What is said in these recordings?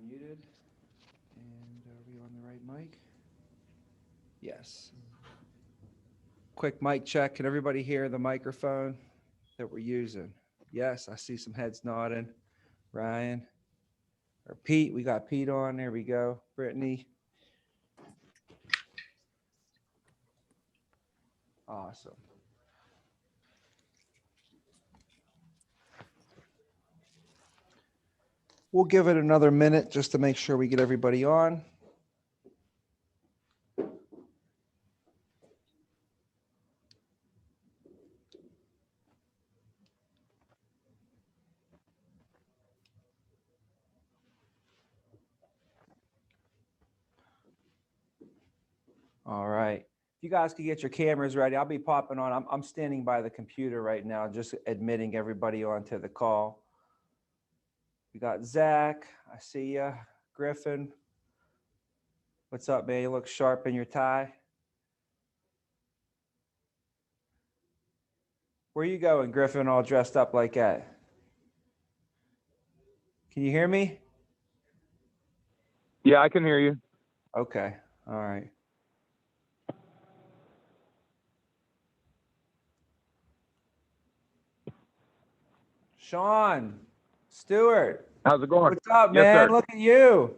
muted. And are we on the right mic? Yes. Quick mic check. Can everybody hear the microphone that we're using? Yes, I see some heads nodding. Ryan or Pete, we got Pete on. There we go. Brittany. Awesome. We'll give it another minute just to make sure we get everybody on. All right. If you guys could get your cameras ready, I'll be popping on. I'm standing by the computer right now, just admitting everybody onto the call. We got Zach. I see ya. Griffin. What's up, man? You look sharp in your tie. Where you going, Griffin, all dressed up like that? Can you hear me? Yeah, I can hear you. Okay. All right. Sean Stewart. How's it going? What's up, Yes, man? sir. Look at you.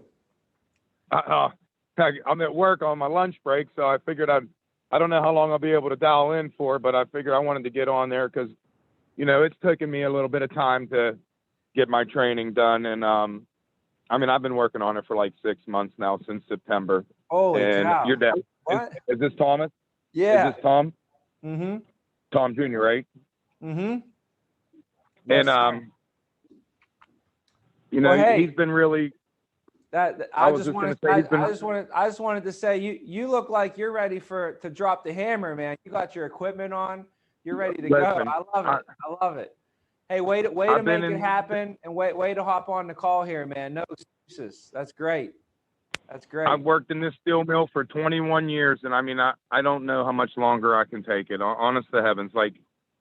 I'm at work on my lunch break, so I figured I don't know how long I'll be able to dial in for, but I figured I wanted to get on there because, it's taken me a little bit of time to get my training done. And, I've been working on it for like 6 months now, since September. Holy and cow. Your dad, What? is this Thomas? Yeah. Is this Tom? Mm-hmm. Tom Jr., right? Mm-hmm. Yes, And, well, hey, he's been really, I just wanted to say you look like you're ready to drop the hammer, man. You got your equipment on. You're ready to go. I love it. I love it. Hey, way to make it happen, and way to hop on the call here, man. No excuses. That's great. That's great. I've worked in this steel mill for 21 years, and I don't know how much longer I can take it. Honest to heavens, like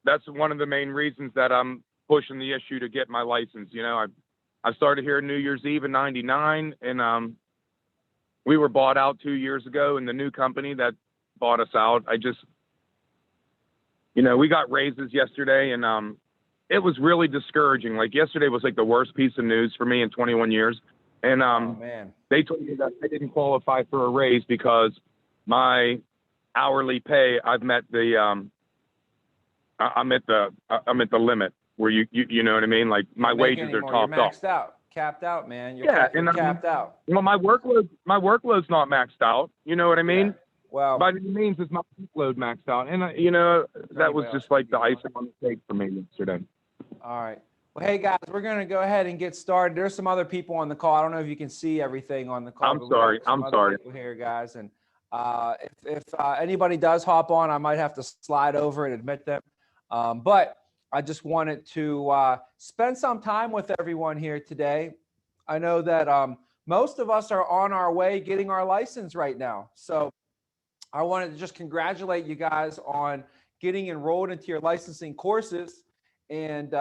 that's one of the main reasons that I'm pushing the issue to get my license. I started here New Year's Eve in '99, and we were bought out 2 years ago, and the new company that bought us out, we got raises yesterday, and it was really discouraging. Like yesterday was like the worst piece of news for me in 21 years. And oh, man. They told me that I didn't qualify for a raise because my hourly pay, I'm at the limit where you know what I mean? Like my wages are topped off. Maxed out, capped out, man. You're capped out. Well, my workload's not maxed out. You know what I mean? Yeah. Well, by any means, is my workload maxed out? And that was just like the icing on the cake for me yesterday. All right. Well, hey guys, we're going to go ahead and get started. There's some other people on the call. I don't know if you can see everything on the call. I'm sorry. People here, guys, and if anybody does hop on, I might have to slide over and admit them. But I just wanted to spend some time with everyone here today. I know that most of us are on our way getting our license right now. So I wanted to just congratulate you guys on getting enrolled into your licensing courses and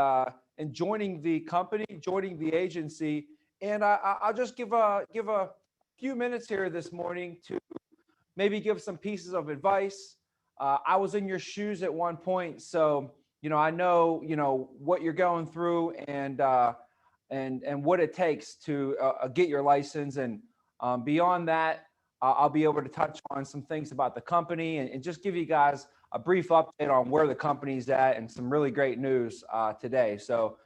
joining the company, joining the agency. And I'll just give a few minutes here this morning to maybe give some pieces of advice. I was in your shoes at one point, so I know what you're going through and what it takes to get your license. And beyond that, I'll be able to touch on some things about the company and just give you guys a brief update on where the company's at and some really great news today. So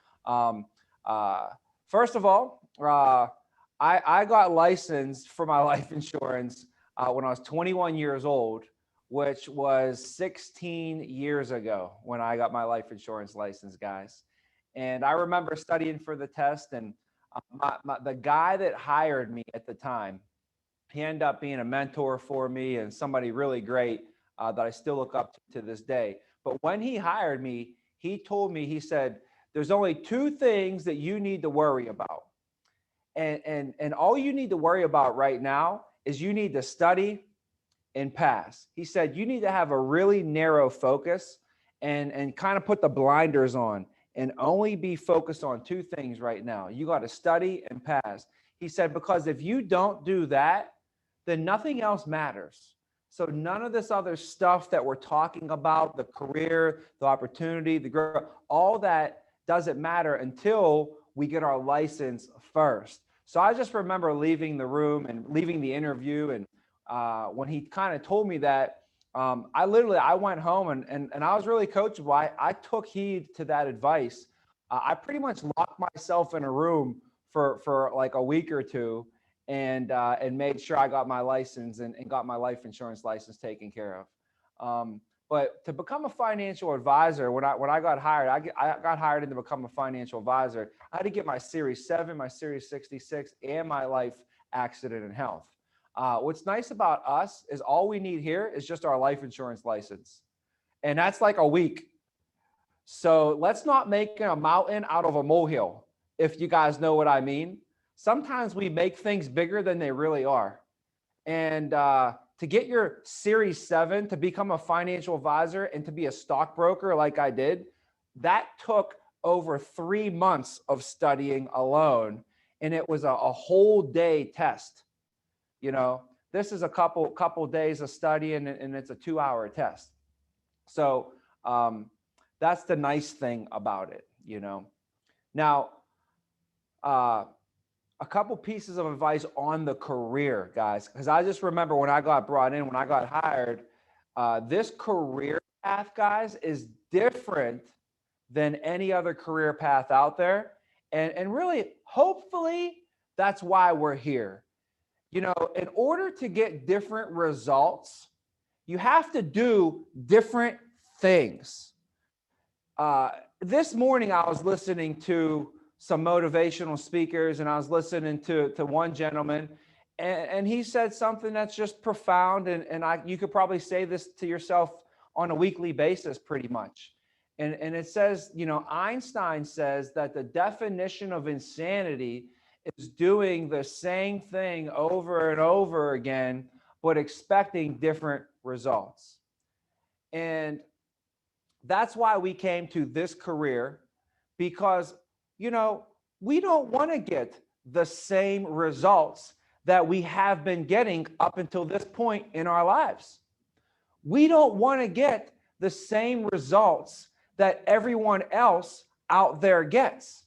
first of all, I got licensed for my life insurance when I was 21 years old, which was 16 years ago when I got my life insurance license, guys. And I remember studying for the test, and the guy that hired me at the time, he ended up being a mentor for me and somebody really great that I still look up to this day. But when he hired me, he told me, he said, there's only two things that you need to worry about. And all you need to worry about right now is you need to study and pass. He said, you need to have a really narrow focus and kind of put the blinders on and only be focused on two things right now. You got to study and pass. He said, because if you don't do that, then nothing else matters. So none of this other stuff that we're talking about, the career, the opportunity, the growth, all that doesn't matter until we get our license first. So I just remember leaving the room and leaving the interview. And when he kind of told me that, I went home and I was really coachable. I took heed to that advice. I pretty much locked myself in a room for like a week or two and made sure I got my license and got my life insurance license taken care of. But to become a financial advisor, when I got hired, I got hired in to become a financial advisor. I had to get my Series 7, my Series 66, and my life accident and health. What's nice about us is all we need here is just our life insurance license. And that's like a week. So let's not make a mountain out of a molehill, if you guys know what I mean. Sometimes we make things bigger than they really are. And to get your Series 7, to become a financial advisor and to be a stockbroker like I did, that took over 3 months of studying alone. And it was a whole day test. You know, this is a couple days of studying and it's a 2-hour test. So that's the nice thing about it, you know. Now, a couple pieces of advice on the career, guys, because I just remember when I got brought in, when I got hired, this career path, guys, is different than any other career path out there. And really, hopefully, that's why we're here. You know, in order to get different results, you have to do different things. This morning, I was listening to some motivational speakers and I was listening to one gentleman and he said something that's just profound. And you could probably say this to yourself on a weekly basis pretty much. And it says, you know, Einstein says that the definition of insanity is doing the same thing over and over again, but expecting different results. And that's why we came to this career, because, you know, we don't want to get the same results that we have been getting up until this point in our lives. We don't want to get the same results that everyone else out there gets.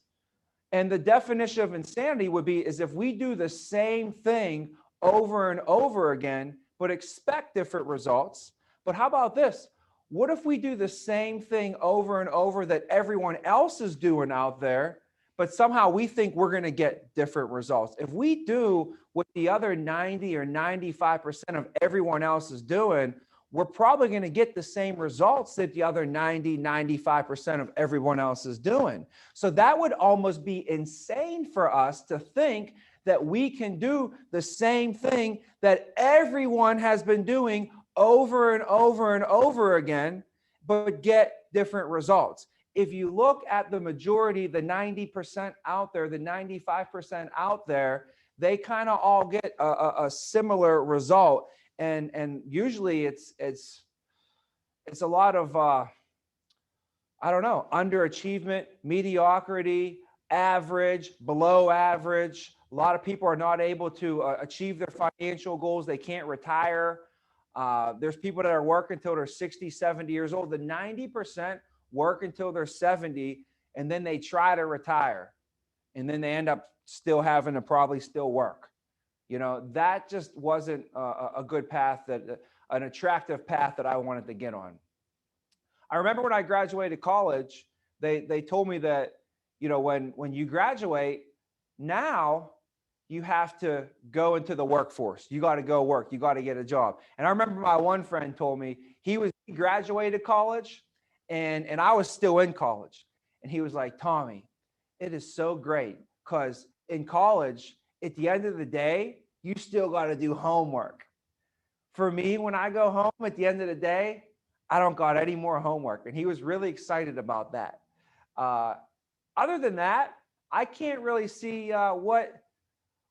And the definition of insanity would be is if we do the same thing over and over again, but expect different results. But how about this? What if we do the same thing over and over that everyone else is doing out there, but somehow we think we're going to get different results? If we do what the other 90 or 95% of everyone else is doing, we're probably going to get the same results that the other 90, 95% of everyone else is doing. So that would almost be insane for us to think that we can do the same thing that everyone has been doing over and over and over again, but get different results. If you look at the majority, the 90% out there, the 95% out there, they kind of all get a similar result. And usually it's a lot of, I don't know, underachievement, mediocrity, average, below average. A lot of people are not able to achieve their financial goals. They can't retire. There's people that are working until they're 60, 70 years old. The 90% work until they're 70, and then they try to retire. And then they end up still having to probably still work. You know, that just wasn't a good path, an attractive path that I wanted to get on. I remember when I graduated college, they told me that, you know, when you graduate, now you have to go into the workforce. You got to go work. You got to get a job. And I remember my one friend told me he graduated college and I was still in college. And he was like, Tommy, it is so great because in college, at the end of the day, you still got to do homework. For me, when I go home at the end of the day, I don't got any more homework. And he was really excited about that. Other than that, I can't really see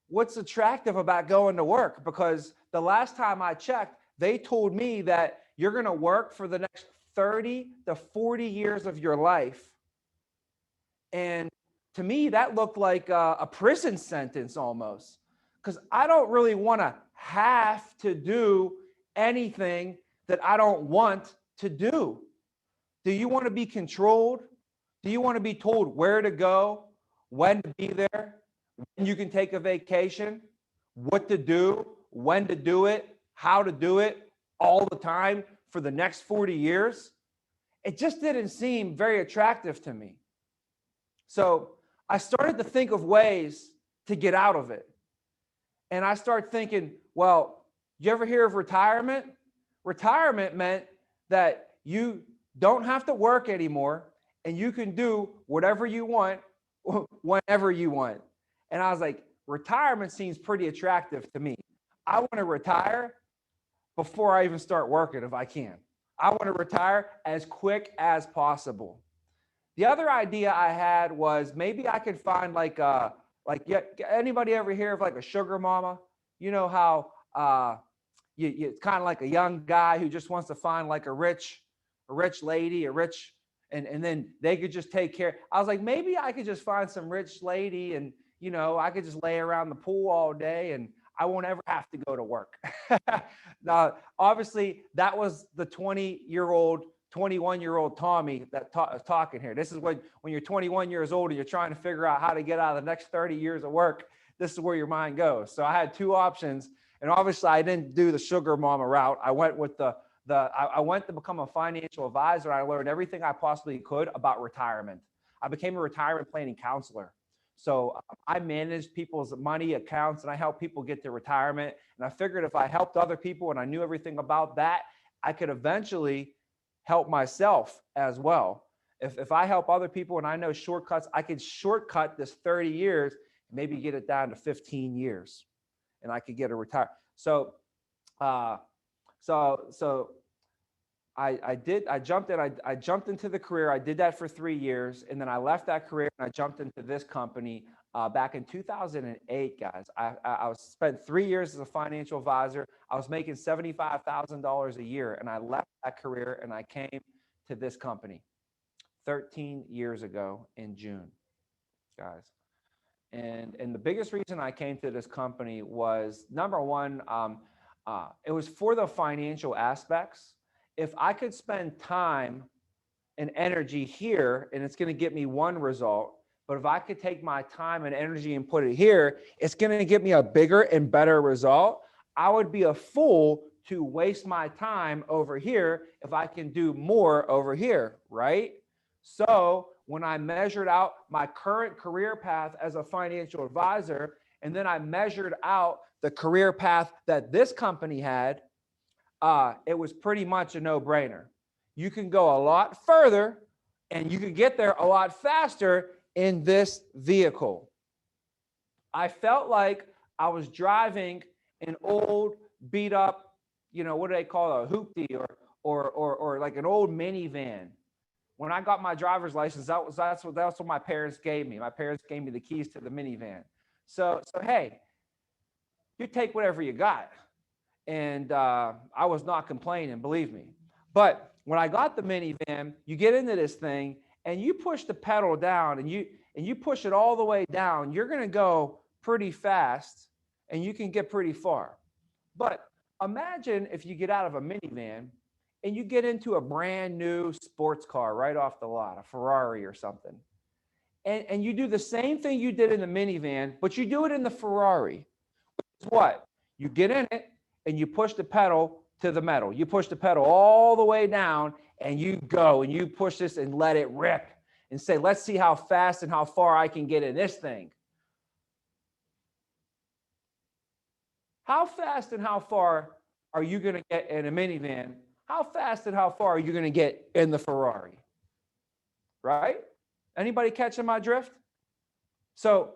what's attractive about going to work, because the last time I checked, they told me that you're going to work for the next 30 to 40 years of your life. And to me, that looked like a prison sentence almost. because I don't really want to have to do anything that I don't want to do. Do you want to be controlled? Do you want to be told where to go, when to be there, when you can take a vacation, what to do, when to do it, how to do it all the time for the next 40 years? It just didn't seem very attractive to me. So I started to think of ways to get out of it. And I started thinking, well, you ever hear of retirement? Retirement meant that you don't have to work anymore and you can do whatever you want whenever you want. And I was like, retirement seems pretty attractive to me. I want to retire before I even start working if I can. I want to retire as quick as possible. The other idea I had was maybe I could find like anybody ever hear of like a sugar mama? You know how it's kind of like a young guy who just wants to find like a rich lady, and then they could just take care. I was like, maybe I could just find some rich lady and, you know, I could just lay around the pool all day and I won't ever have to go to work. Now, obviously that was the 21-year-old Tommy that talking here. This is when you're 21 years old and you're trying to figure out how to get out of the next 30 years of work. This is where your mind goes. So I had two options, and obviously I didn't do the sugar mama route. I went with I went to become a financial advisor. I learned everything I possibly could about retirement. I became a retirement planning counselor. So I managed people's money accounts and I helped people get to retirement. And I figured if I helped other people and I knew everything about that, I could eventually help myself as well. If I help other people and I know shortcuts, I could shortcut this 30 years, maybe get it down to 15 years and I could get a retire. So I jumped into the career. I did that for 3 years, and then I left that career and I jumped into this company back in 2008, guys. I spent 3 years as a financial advisor. I was making $75,000 a year, and I left that career and I came to this company 13 years ago in June, guys. And the biggest reason I came to this company was, number one, it was for the financial aspects. If I could spend time and energy here, and it's going to get me one result, but if I could take my time and energy and put it here, it's going to get me a bigger and better result. I would be a fool to waste my time over here if I can do more over here, right? So when I measured out my current career path as a financial advisor, and then I measured out the career path that this company had, it was pretty much a no-brainer. You can go a lot further and you can get there a lot faster in this vehicle. I felt like I was driving an old beat up, you know, what do they call it, a hoopty or like an old minivan. When I got my driver's license, that's what my parents gave me. My parents gave me the keys to the minivan. So hey, you take whatever you got. And I was not complaining, believe me. But when I got the minivan, you get into this thing and you push the pedal down and you push it all the way down, you're going to go pretty fast and you can get pretty far. But imagine if you get out of a minivan and you get into a brand new sports car right off the lot, a Ferrari or something. And you do the same thing you did in the minivan, but you do it in the Ferrari. It's what? You get in it and you push the pedal to the metal. You push the pedal all the way down and you go and you push this and let it rip and say, let's see how fast and how far I can get in this thing. How fast and how far are you going to get in a minivan? How fast and how far are you going to get in the Ferrari? Right? Anybody catching my drift? So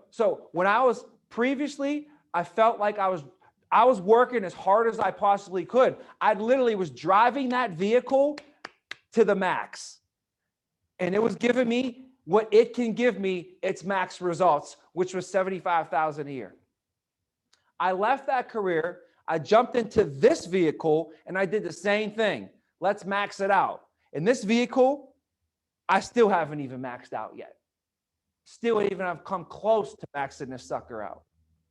when I was previously, I felt like I was working as hard as I possibly could. I literally was driving that vehicle to the max. And it was giving me what it can give me, its max results, which was $75,000 a year. I left that career. I jumped into this vehicle and I did the same thing. Let's max it out. In this vehicle, I still haven't even maxed out yet. Still even have come close to maxing this sucker out.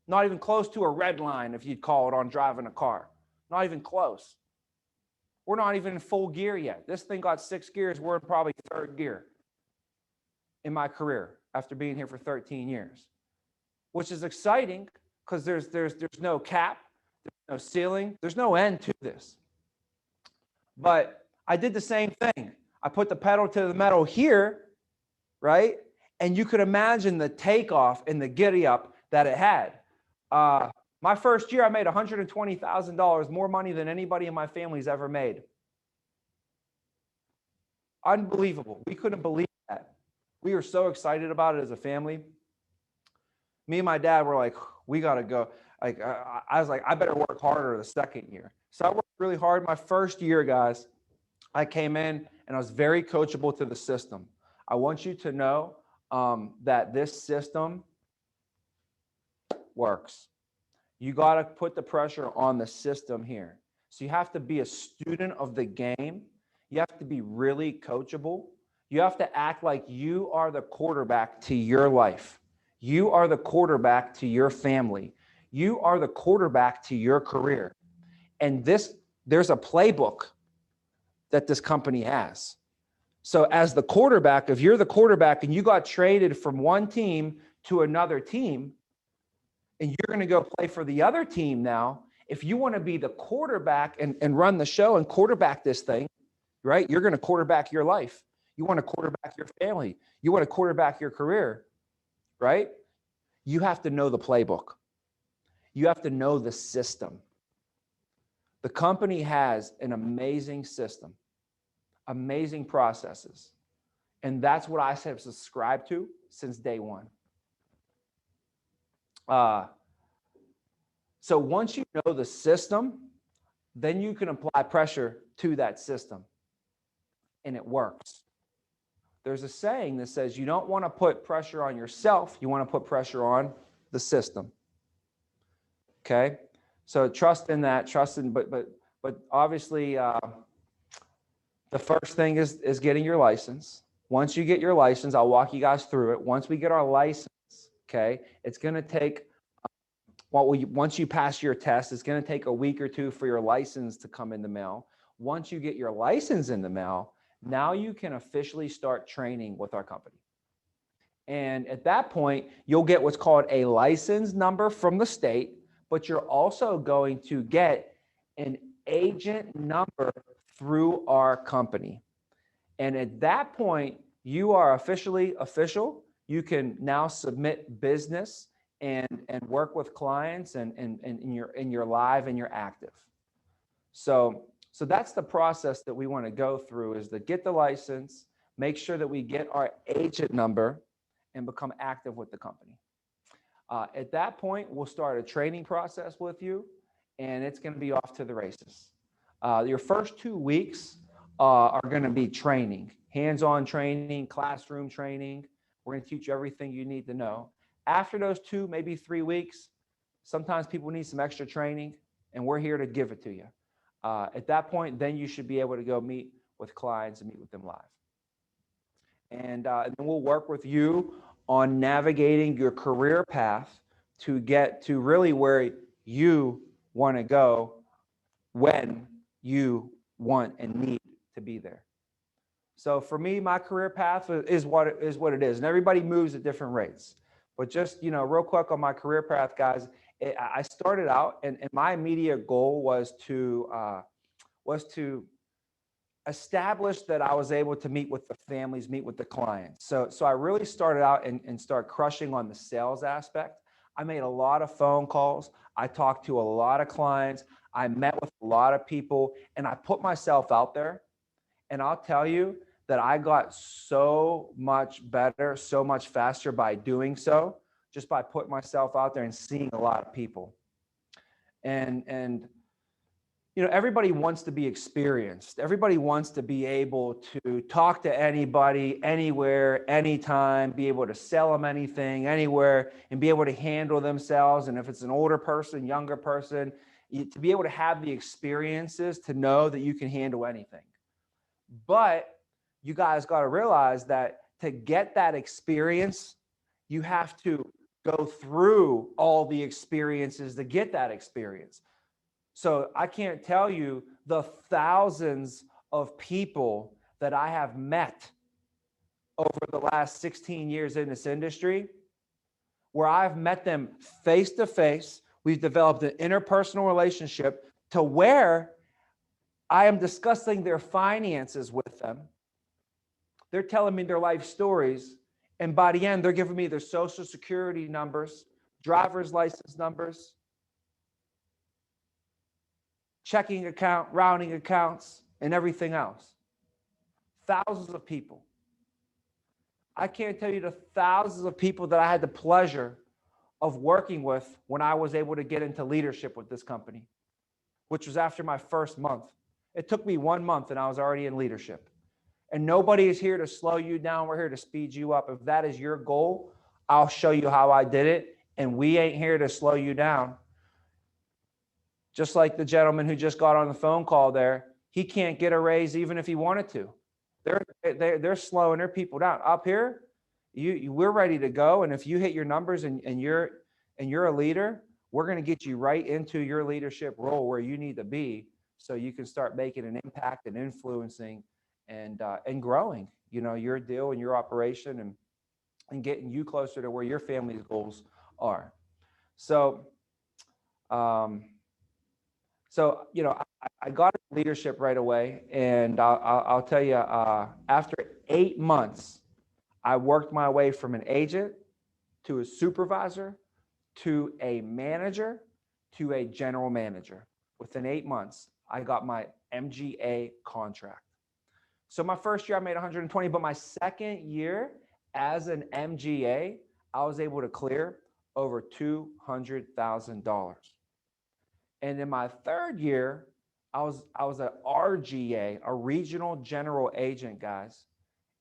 Not even close to a red line, if you'd call it, on driving a car. Not even close. We're not even in full gear yet. This thing got 6 gears. We're in probably 3rd gear in my career after being here for 13 years, which is exciting because there's no cap, there's no ceiling, there's no end to this. But I did the same thing. I put the pedal to the metal here, right? And you could imagine the takeoff and the giddy up that it had. My first year, I made $120,000, more money than anybody in my family's ever made. Unbelievable. We couldn't believe that. We were so excited about it as a family. Me and my dad were like, we got to go. Like, I was like, I better work harder the second year. So I worked really hard. My first year, guys, I came in and I was very coachable to the system. I want you to know that this system works. You got to put the pressure on the system here. So you have to be a student of the game. You have to be really coachable. You have to act like you are the quarterback to your life. You are the quarterback to your family. You are the quarterback to your career. And there's a playbook that this company has. So as the quarterback, if you're the quarterback and you got traded from one team to another team, and you're going to go play for the other team now, if you want to be the quarterback and run the show and quarterback this thing, right? You're going to quarterback your life. You want to quarterback your family. You want to quarterback your career, right? You have to know the playbook. You have to know the system. The company has an amazing system, amazing processes. And that's what I have subscribed to since day one. So once you know the system, then you can apply pressure to that system, and it works. There's a saying that says you don't want to put pressure on yourself, you want to put pressure on the system. Okay? So trust in that, but obviously the first thing is getting your license. Once you get your license, I'll walk you guys through it. Once we get our license, okay, it's going to take once you pass your test, it's going to take a week or 2 for your license to come in the mail. Once you get your license in the mail, now you can officially start training with our company. And at that point, you'll get what's called a license number from the state, but you're also going to get an agent number through our company. And at that point, you are officially official. You can now submit business and work with clients and you're live and you're active. So that's the process that we want to go through, is to get the license, make sure that we get our agent number and become active with the company. At that point, we'll start a training process with you, and it's going to be off to the races. Your first 2 weeks are going to be training, hands-on training, classroom training. We're going to teach you everything you need to know. After those 2, maybe 3 weeks, sometimes people need some extra training, and we're here to give it to you. At that point, then you should be able to go meet with clients and meet with them live. And then we'll work with you on navigating your career path to get to really where you want to go when you want and need to be there. So for me, my career path is what it is. And everybody moves at different rates. But just, real quick on my career path, guys, I started out and my immediate goal was to establish that I was able to meet with the families, meet with the clients. So I really started out and start crushing on the sales aspect. I made a lot of phone calls. I talked to a lot of clients. I met with a lot of people, and I put myself out there. And I'll tell you that I got so much better, so much faster by doing so, just by putting myself out there and seeing a lot of people. And everybody wants to be experienced. Everybody wants to be able to talk to anybody, anywhere, anytime, be able to sell them anything, anywhere, and be able to handle themselves. And if it's an older person, younger person, to be able to have the experiences to know that you can handle anything. But you guys got to realize that to get that experience, you have to go through all the experiences to get that experience. So I can't tell you the thousands of people that I have met over the last 16 years in this industry, where I've met them face to face. We've developed an interpersonal relationship to where I am discussing their finances with them. They're telling me their life stories. And by the end, they're giving me their social security numbers, driver's license numbers, checking account, routing accounts, and everything else. Thousands of people. I can't tell you the thousands of people that I had the pleasure of working with when I was able to get into leadership with this company, which was after my first month. It took me 1 month and I was already in leadership. And nobody is here to slow you down. We're here to speed you up. If that is your goal, I'll show you how I did it. And we ain't here to slow you down. Just like the gentleman who just got on the phone call there, he can't get a raise even if he wanted to. They're slowing their people down. Up here, we're ready to go. And if you hit your numbers and you're a leader, we're going to get you right into your leadership role where you need to be, so you can start making an impact and influencing and growing, your deal and your operation and getting you closer to where your family's goals are. So, I got leadership right away, and I'll tell you, after 8 months, I worked my way from an agent to a supervisor to a manager to a general manager. Within 8 months, I got my MGA contract. So my first year I made 120, but my second year as an MGA, I was able to clear over $200,000. And in my third year, I was an RGA, a regional general agent, guys.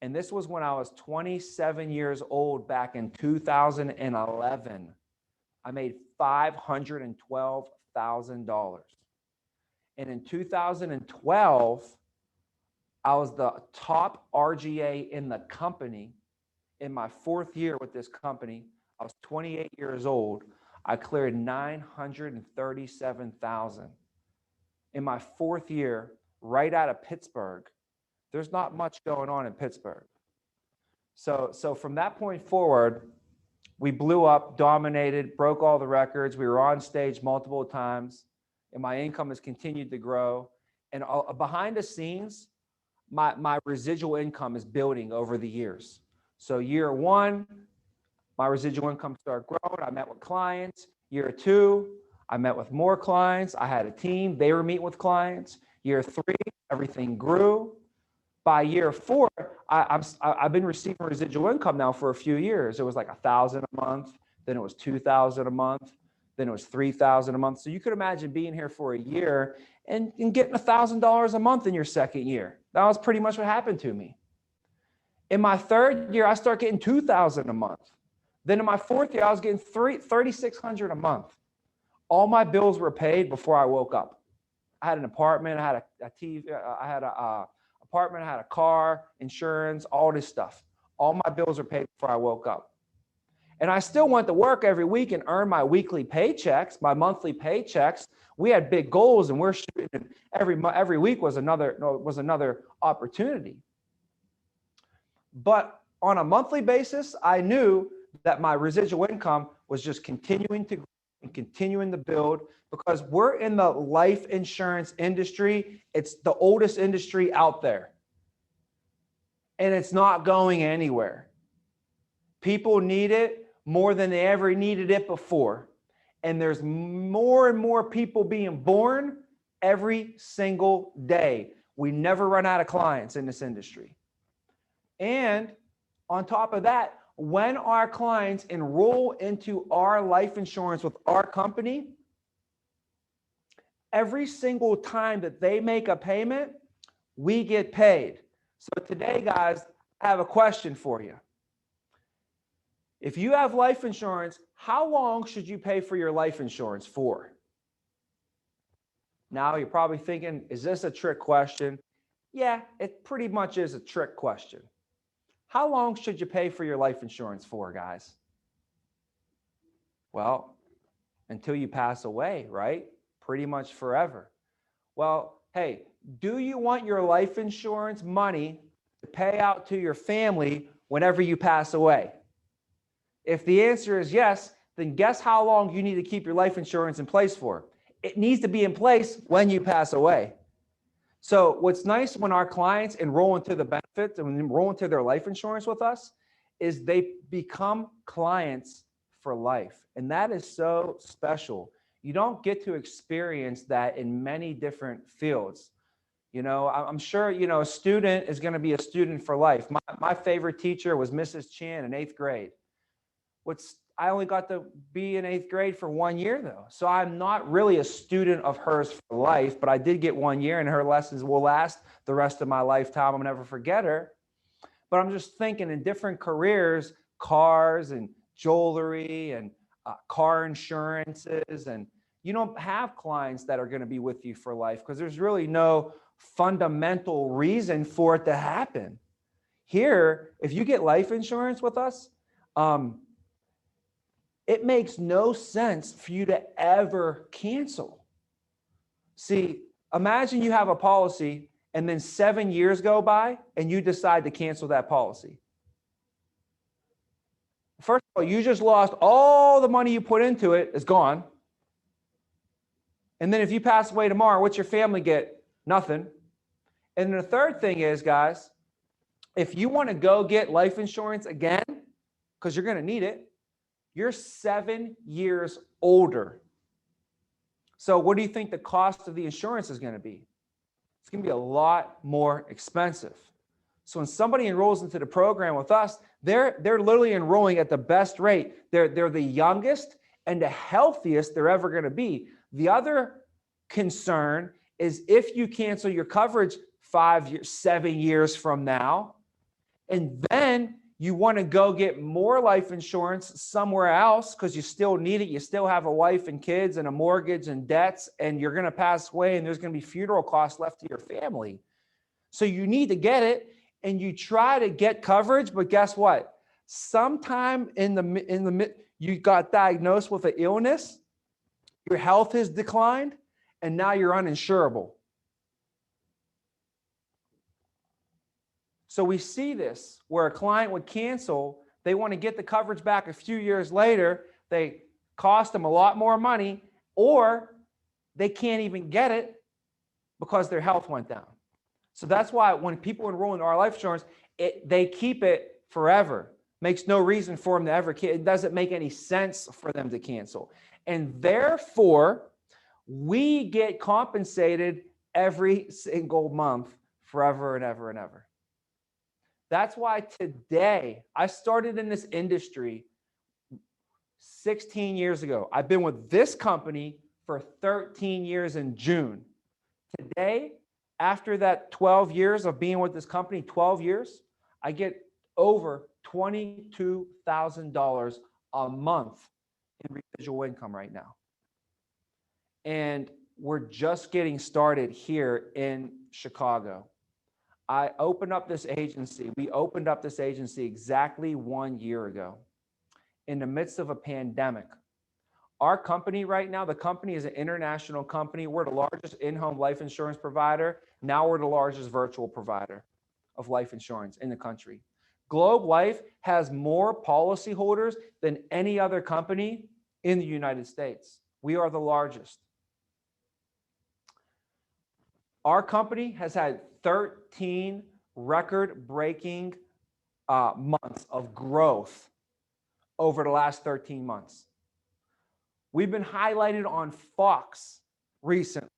And this was when I was 27 years old back in 2011. I made $512,000. And in 2012, I was the top RGA in the company. In my fourth year with this company, I was 28 years old. I cleared $937,000. In my fourth year, right out of Pittsburgh. There's not much going on in Pittsburgh. So from that point forward, we blew up, dominated, broke all the records. We were on stage multiple times, and my income has continued to grow. And behind the scenes, my residual income is building over the years. So year one, my residual income started growing. I met with clients. Year two, I met with more clients. I had a team. They were meeting with clients. Year three, everything grew. By year four, I've been receiving residual income now for a few years. It was like $1,000 a month. Then it was $2,000 a month. Then it was $3,000 a month. So you could imagine being here for a year and getting $1,000 a month in your second year. That was pretty much what happened to me. In my third year, I start getting $2,000 a month. Then in my fourth year, I was getting $3,600 a month. All my bills were paid before I woke up. I had an apartment. I had a TV. I had a apartment. I had a car, insurance, all this stuff. All my bills were paid before I woke up. And I still went to work every week and earned my weekly paychecks, my monthly paychecks. We had big goals, and we're shooting every week was another opportunity. But on a monthly basis, I knew that my residual income was just continuing to grow and continuing to build, because we're in the life insurance industry. It's the oldest industry out there, and it's not going anywhere. People need it more than they ever needed it before. And there's more and more people being born every single day. We never run out of clients in this industry. And on top of that, when our clients enroll into our life insurance with our company, every single time that they make a payment, we get paid. So today, guys, I have a question for you. If you have life insurance, how long should you pay for your life insurance for? Now you're probably thinking, is this a trick question? Yeah, it pretty much is a trick question. How long should you pay for your life insurance for, guys? Well, until you pass away, right? Pretty much forever. Well, hey, do you want your life insurance money to pay out to your family whenever you pass away? If the answer is yes, then guess how long you need to keep your life insurance in place for? It needs to be in place when you pass away. So what's nice when our clients enroll into the benefits and enroll into their life insurance with us is they become clients for life. And that is so special. You don't get to experience that in many different fields. You know, I'm sure, you know, a student is going to be a student for life. My favorite teacher was Mrs. Chan in 8th grade. I only got to be in 8th grade for 1 year though. So I'm not really a student of hers for life, but I did get 1 year and her lessons will last the rest of my lifetime. I'll never forget her. But I'm just thinking in different careers, cars and jewelry and car insurances. And you don't have clients that are going to be with you for life because there's really no fundamental reason for it to happen. Here, if you get life insurance with us, it makes no sense for you to ever cancel. See, imagine you have a policy and then 7 years go by and you decide to cancel that policy. First of all, you just lost all the money you put into it is gone. And then if you pass away tomorrow, what's your family get? Nothing. And then the third thing is, guys, if you want to go get life insurance again, because you're going to need it, you're 7 years older. So what do you think the cost of the insurance is going to be? It's going to be a lot more expensive. So when somebody enrolls into the program with us, they're literally enrolling at the best rate. They're the youngest and the healthiest they're ever going to be. The other concern is if you cancel your coverage 5 years, 7 years from now, and then you want to go get more life insurance somewhere else because you still need it. You still have a wife and kids and a mortgage and debts, and you're going to pass away and there's going to be funeral costs left to your family. So you need to get it and you try to get coverage, but guess what? Sometime in the you got diagnosed with an illness, your health has declined, and now you're uninsurable. So we see this where a client would cancel, they want to get the coverage back a few years later, they cost them a lot more money, or they can't even get it because their health went down. So that's why when people enroll in our life insurance, they keep it forever. Makes no reason for them to ever cancel. It doesn't make any sense for them to cancel. And therefore, we get compensated every single month forever and ever and ever. That's why today, I started in this industry 16 years ago. I've been with this company for 13 years in June. Today, after that 12 years of being with this company, 12 years, I get over $22,000 a month in residual income right now. And we're just getting started here in Chicago. I opened up this agency. We opened up this agency exactly 1 year ago in the midst of a pandemic. Our company right now, the company is an international company. We're the largest in-home life insurance provider. Now we're the largest virtual provider of life insurance in the country. Globe Life has more policyholders than any other company in the United States. We are the largest. Our company has had 13 record-breaking months of growth over the last 13 months. We've been highlighted on Fox recently.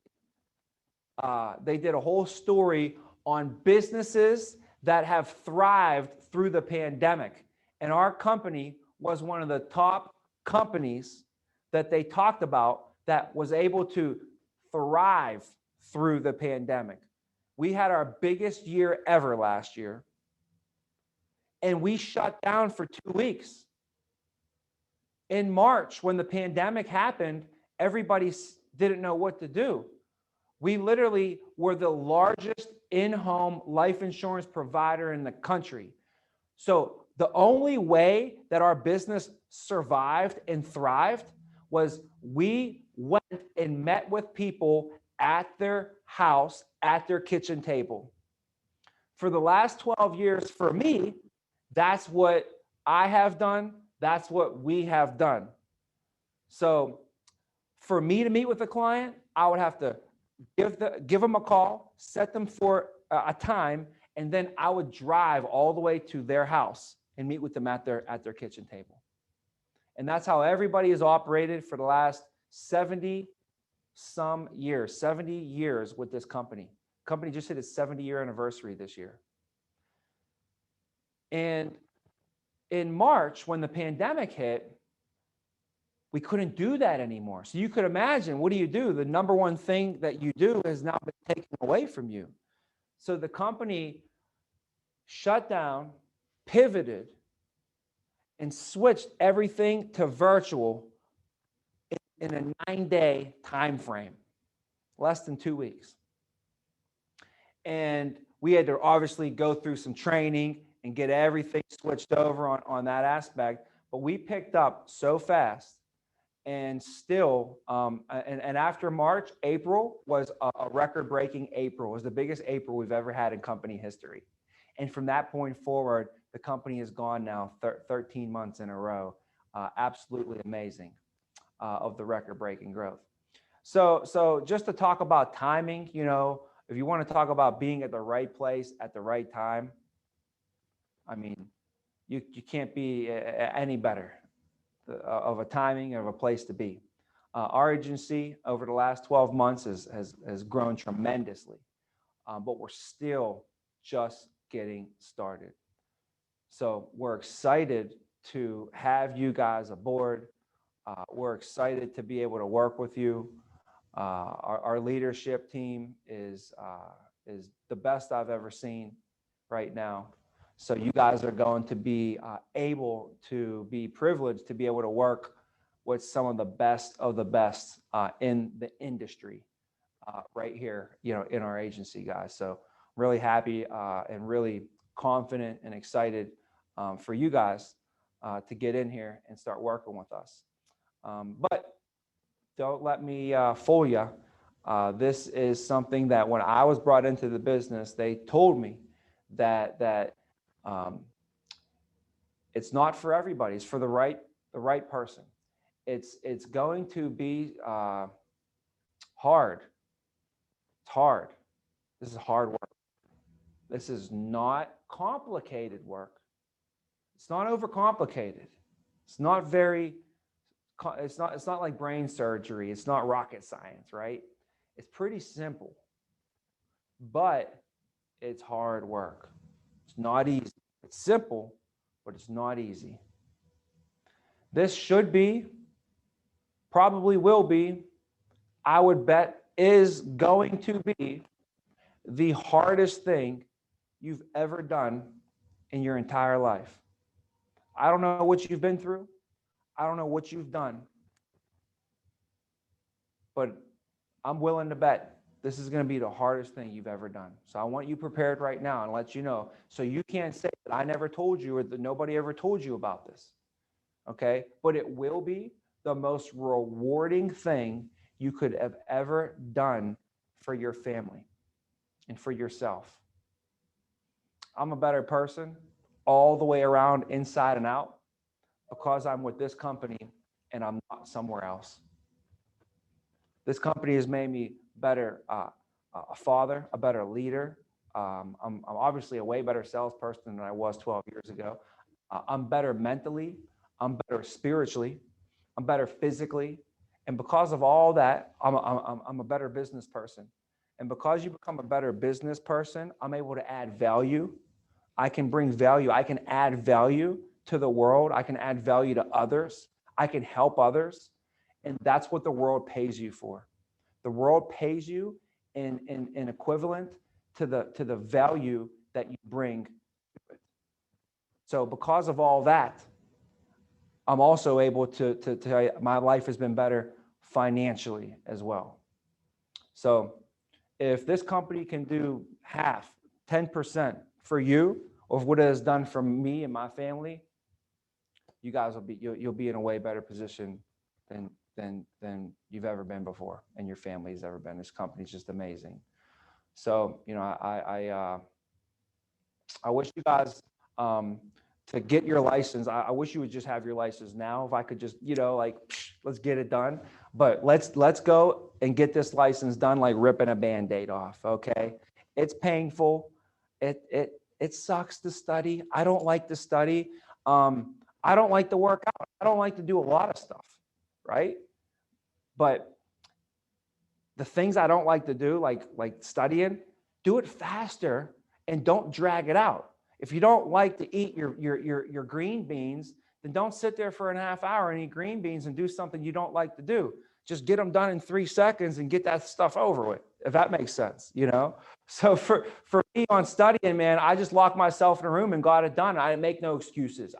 They did a whole story on businesses that have thrived through the pandemic. And our company was one of the top companies that they talked about that was able to thrive through the pandemic. We had our biggest year ever last year, and we shut down for 2 weeks. In March, when the pandemic happened, everybody didn't know what to do. We literally were the largest in-home life insurance provider in the country. So the only way that our business survived and thrived was we went and met with people at their house, at their kitchen table. For the last 12 years, for me, that's what I have done. That's what we have done. So for me to meet with a client, I would have to give them a call, set them for a time, and then I would drive all the way to their house and meet with them at their kitchen table. And that's how everybody has operated for the last 70 years with this company. Company just hit its 70-year anniversary this year. And in March, when the pandemic hit, we couldn't do that anymore. So you could imagine, what do? The number one thing that you do has now been taken away from you. So the company shut down, pivoted, and switched everything to virtual in a 9-day time frame, less than 2 weeks. And we had to obviously go through some training and get everything switched over on that aspect. But we picked up so fast. And still, and after March, April was a record-breaking April. It was the biggest April we've ever had in company history. And from that point forward, the company has gone now 13 months in a row. Absolutely amazing of the record-breaking growth. So just to talk about timing, if you want to talk about being at the right place at the right time, I mean, you can't be any better of a timing, of a place to be. Our agency over the last 12 months has grown tremendously, but we're still just getting started. So we're excited to have you guys aboard. We're excited to be able to work with you. Our leadership team is the best I've ever seen right now. So you guys are going to be able to be privileged to be able to work with some of the best in the industry right here, in our agency, guys. So really happy and really confident and excited for you guys to get in here and start working with us. But don't let me fool you. This is something that when I was brought into the business, they told me that it's not for everybody. It's for the right person. It's going to be hard. It's hard. This is hard work. This is not complicated work. It's not overcomplicated. It's not like brain surgery. It's not rocket science, right? It's pretty simple, but it's hard work. It's not easy. It's simple, but it's not easy. This should be, probably will be, I would bet is going to be the hardest thing you've ever done in your entire life. I don't know what you've been through. I don't know what you've done, but I'm willing to bet this is going to be the hardest thing you've ever done. So I want you prepared right now and let you know, so you can't say that I never told you or that nobody ever told you about this. Okay? But it will be the most rewarding thing you could have ever done for your family and for yourself. I'm a better person all the way around, inside and out, because I'm with this company and I'm not somewhere else. This company has made me better, a father, a better leader. I'm obviously a way better salesperson than I was 12 years ago. I'm better mentally. I'm better spiritually. I'm better physically. And because of all that, I'm a better business person. And because you become a better business person, I'm able to add value. I can bring value. I can add value to the world. I can add value to others. I can help others. And that's what the world pays you for. The world pays you in equivalent to the value that you bring to it. So because of all that, I'm also able to tell you my life has been better financially as well. So if this company can do half, 10% for you of what it has done for me and my family, you guys will be, you'll be in a way better position than you've ever been before, and your family's ever been. This company's just amazing. So, you know, I wish you guys, to get your license. I wish you would just have your license now. If I could just, you know, like, let's get it done. But let's go and get this license done like ripping a Band-Aid off. Okay. It's painful. It sucks to study. I don't like to study. I don't like to work out. I don't like to do a lot of stuff. Right. But the things I don't like to do, like studying, do it faster and don't drag it out. If you don't like to eat your green beans, then don't sit there for a half hour and eat green beans and do something you don't like to do. Just get them done in 3 seconds and get that stuff over with, if that makes sense, you know? So for me on studying, man, I just locked myself in a room and got it done. I didn't make no excuses.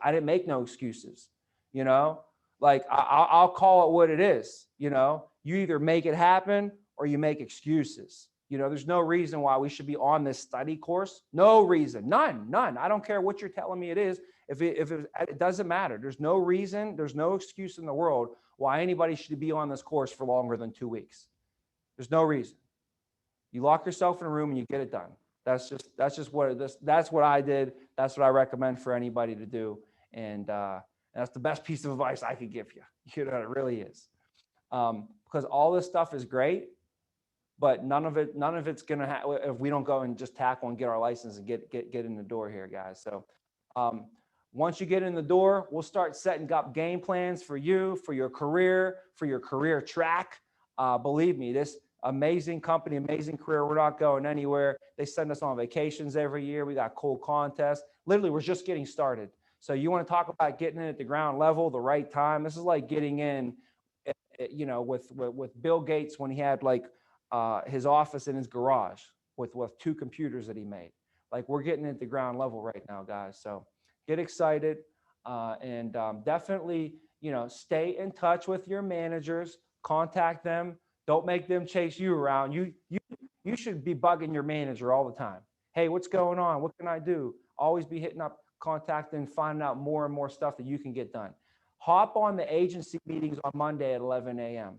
You know? Like I'll call it what it is, you know? You either make it happen or you make excuses. You know, there's no reason why we should be on this study course. No reason, none. I don't care what you're telling me it is. It doesn't matter. There's no reason, there's no excuse in the world why anybody should be on this course for longer than 2 weeks. There's no reason. You lock yourself in a room and you get it done. That's just what it is. That's what I did. That's what I recommend for anybody to do. And that's the best piece of advice I could give you. You know, it really is. Because all this stuff is great, but none of it's gonna happen if we don't go and just tackle and get our license and get in the door here, guys. So once you get in the door, we'll start setting up game plans for you, for your career track. Believe me, this amazing company, amazing career. We're not going anywhere. They send us on vacations every year. We got cool contests. Literally, we're just getting started. So you want to talk about getting in at the ground level, the right time. This is like getting in, you know, with Bill Gates when he had like his office in his garage with 2 computers that he made. Like we're getting at the ground level right now, guys. So get excited and definitely, you know, stay in touch with your managers, contact them. Don't make them chase you around. You should be bugging your manager all the time. Hey, what's going on? What can I do? Always be hitting up, contacting, finding out more and more stuff that you can get done. Hop on the agency meetings on Monday at 11 a.m.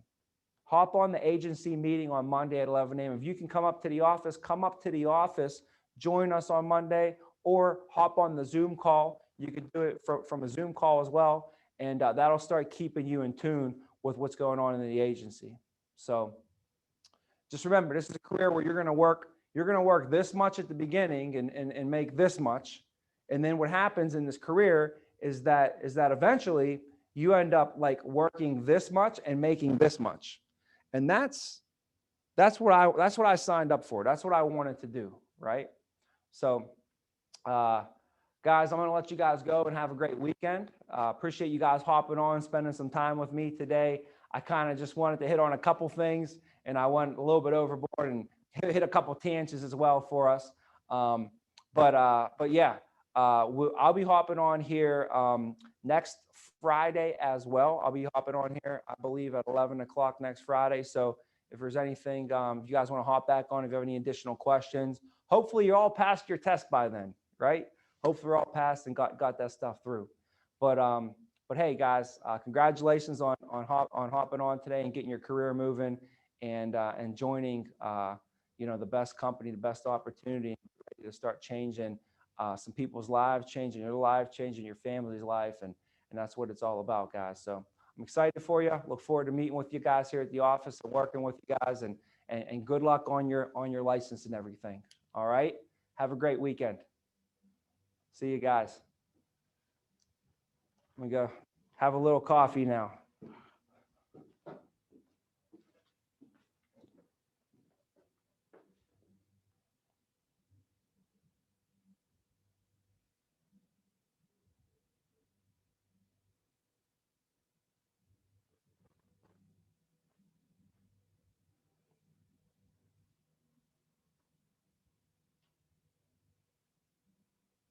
Hop on the agency meeting on Monday at 11 a.m. If you can come up to the office, come up to the office, join us on Monday, or hop on the Zoom call. You can do it from a Zoom call as well. And that'll start keeping you in tune with what's going on in the agency. So just remember, this is a career where you're going to work this much at the beginning and make this much. And then what happens in this career is that eventually you end up like working this much and making this much. And that's what I signed up for. That's what I wanted to do, right? So guys, I'm going to let you guys go and have a great weekend. Appreciate you guys hopping on, spending some time with me today. I kind of just wanted to hit on a couple things, and I went a little bit overboard and hit a couple tangents as well for us. But yeah, I'll be hopping on here next Friday as well. I'll be hopping on here, I believe, at 11 o'clock next Friday. So if there's anything you guys want to hop back on, if you have any additional questions, hopefully you're all passed your test by then, right? Hopefully we're all passed and got that stuff through. But hey, guys, congratulations on hopping on today and getting your career moving and joining you know, the best company, the best opportunity to start changing some people's lives, changing your life, changing your family's life, and that's what it's all about, guys. So I'm excited for you. Look forward to meeting with you guys here at the office and working with you guys, and good luck on your license and everything. All right. Have a great weekend. See you guys. Let me go have a little coffee now.